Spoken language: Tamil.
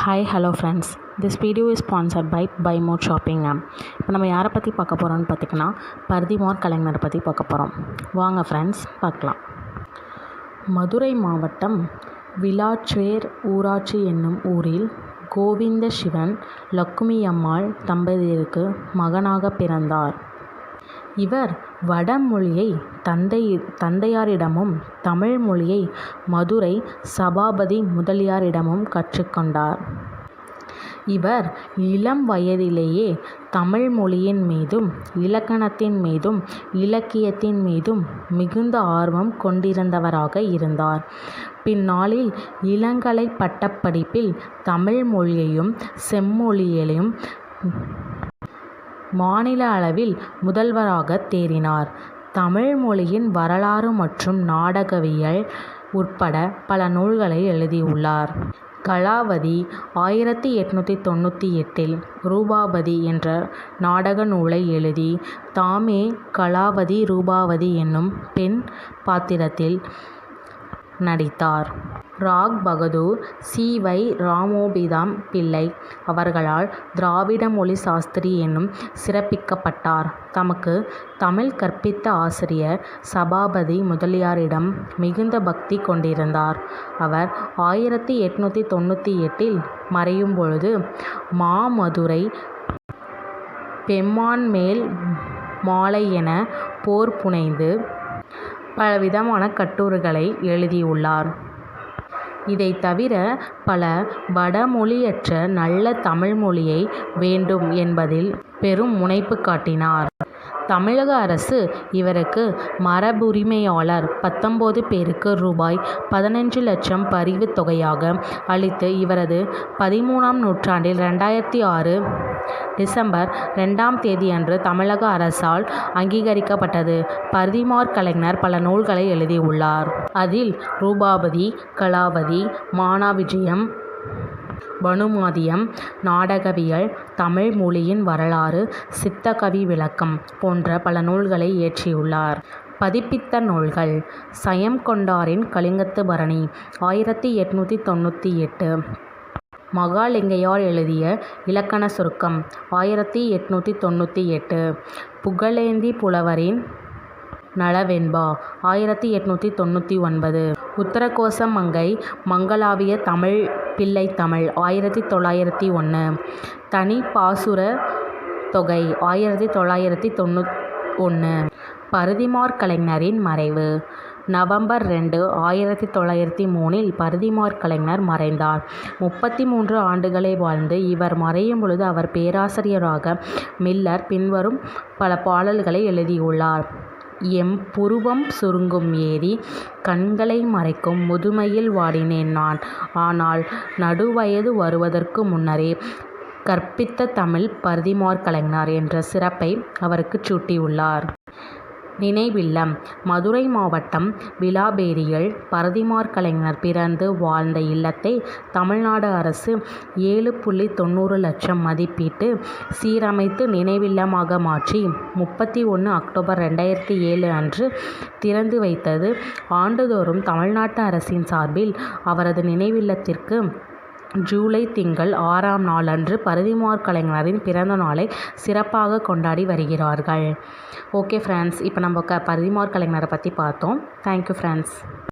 Hi, hello friends. This video is sponsored by Buy More Shopping app. இப்போ நம்ம யாரை பற்றி பார்க்க போகிறோம்னு பார்த்திங்கன்னா பர்திமார் கலைஞரை பற்றி பார்க்க போகிறோம். வாங்க ஃப்ரெண்ட்ஸ் பார்க்கலாம். மதுரை மாவட்டம் விளாச்சுவேர் ஊராட்சி என்னும் ஊரில் கோவிந்த சிவன் லக்குமி அம்மாள் தம்பதியருக்கு மகனாக பிறந்தார். இவர் வடமொழியை தந்தையாரிடமும் தமிழ் மொழியை மதுரை சபாபதி முதலியாரிடமும் கற்றுக்கொண்டார். இவர் இளம் வயதிலேயே தமிழ் மொழியின் மீதும் இலக்கணத்தின் மீதும் இலக்கியத்தின் மீதும் மிகுந்த ஆர்வம் கொண்டிருந்தவராக இருந்தார். பின்னாளில் இளங்கலை பட்டப்படிப்பில் தமிழ் மொழியையும் செம்மொழியையும் மாநில அளவில் முதல்வராக தேறினார். தமிழ் மொழியின் வரலாறு மற்றும் நாடகவியல் உட்பட பல நூல்களை எழுதியுள்ளார். கலாவதி 1898 ரூபாவதி என்ற நாடக நூலை எழுதி தாமே கலாவதி ரூபாவதி என்னும் பெண் பாத்திரத்தில் நடித்தார். ராக் பகதூர் சி. வை. ராமோபிதம் பிள்ளை அவர்களால் திராவிட மொழி சாஸ்திரி என்னும் சிறப்பிக்கப்பட்டார். தமக்கு தமிழ் கற்பித்த ஆசிரியர் சபாபதி முதலியாரிடம் மிகுந்த பக்தி கொண்டிருந்தார். அவர் 1898 மறையும் பொழுது மாமதுரை பெம்மான் மேல் மாலை என போர் புனைந்து பலவிதமான கட்டுரைகளை எழுதியுள்ளார். இதை தவிர பல வடமொழியற்ற நல்ல தமிழ் மொழியை வேண்டும் என்பதில் பெரும் முனைப்பு காட்டினார். தமிழக அரசு இவருக்கு மரபுரிமையாளர் 19 பேருக்கு ரூபாய் 15 லட்சம் பரிவுத் தொகையாக அளித்து இவரது 13ஆம் நூற்றாண்டில் 2006 டிசம்பர் 2 அன்று தமிழக அரசால் அங்கீகரிக்கப்பட்டது. பர்திமார் கலைஞர் பல நூல்களை எழுதியுள்ளார். அதில் ரூபாவதி, கலாவதி, மானாவிஜயம், பனுமாதியம், நாடகவியல், தமிழ் மொழியின் வரலாறு, சித்தகவி விளக்கம் போன்ற பல நூல்களை இயற்றியுள்ளார். பதிப்பித்த நூல்கள்: சயம் கொண்டாரின் கலிங்கத்து பரணி 1898, மகாலிங்கையார் எழுதிய இலக்கண சுருக்கம் 1898, புகழேந்தி புலவரின் நலவெண்பா 1899, உத்தரகோச மங்கை மங்களாவிய தமிழ் பிள்ளைத்தமிழ் 1901, தனி பாசுர தொகை 1991. பர்திமார் கலைஞரின் மறைவு: நவம்பர் 2, 1903 பர்திமார் கலைஞர் மறைந்தார். 33 ஆண்டுகளை வாழ்ந்து இவர் மறையும் பொழுது அவர் பேராசிரியராக மில்லர் பின்வரும் பல பாடல்களை எழுதியுள்ளார். எம் புருவம் சுருங்கும் ஏரி கண்களை மறைக்கும் முதுமையில் வாடினேன் நான், ஆனால் நடுவயது வருவதற்கு முன்னரே கற்பித்த தமிழ் பர்திமார் கலைஞர் என்ற சிறப்பை அவருக்கு சூட்டியுள்ளார். நினைவில்லம்: மதுரை மாவட்டம் விளாபேரியில் பர்திமார் கலைஞர் பிறந்து வாழ்ந்த இல்லத்தை தமிழ்நாடு அரசு 7.90 லட்சம் மதிப்பீட்டு சீரமைத்து நினைவில்லமாக மாற்றி 31 அக்டோபர் 2007 அன்று திறந்து வைத்தது. ஆண்டுதோறும் தமிழ்நாட்டு அரசின் சார்பில் அவரது நினைவில்லத்திற்கு ஜூலை திங்கள் 6ஆம் நாள் அன்று பர்திமார் கலைஞரின் பிறந்த நாளை சிறப்பாக கொண்டாடி வருகிறார்கள். ஓகே ஃப்ரெண்ட்ஸ், இப்போ நம்ம பர்திமார் கலைஞரை பற்றி பார்த்தோம். Thank you friends.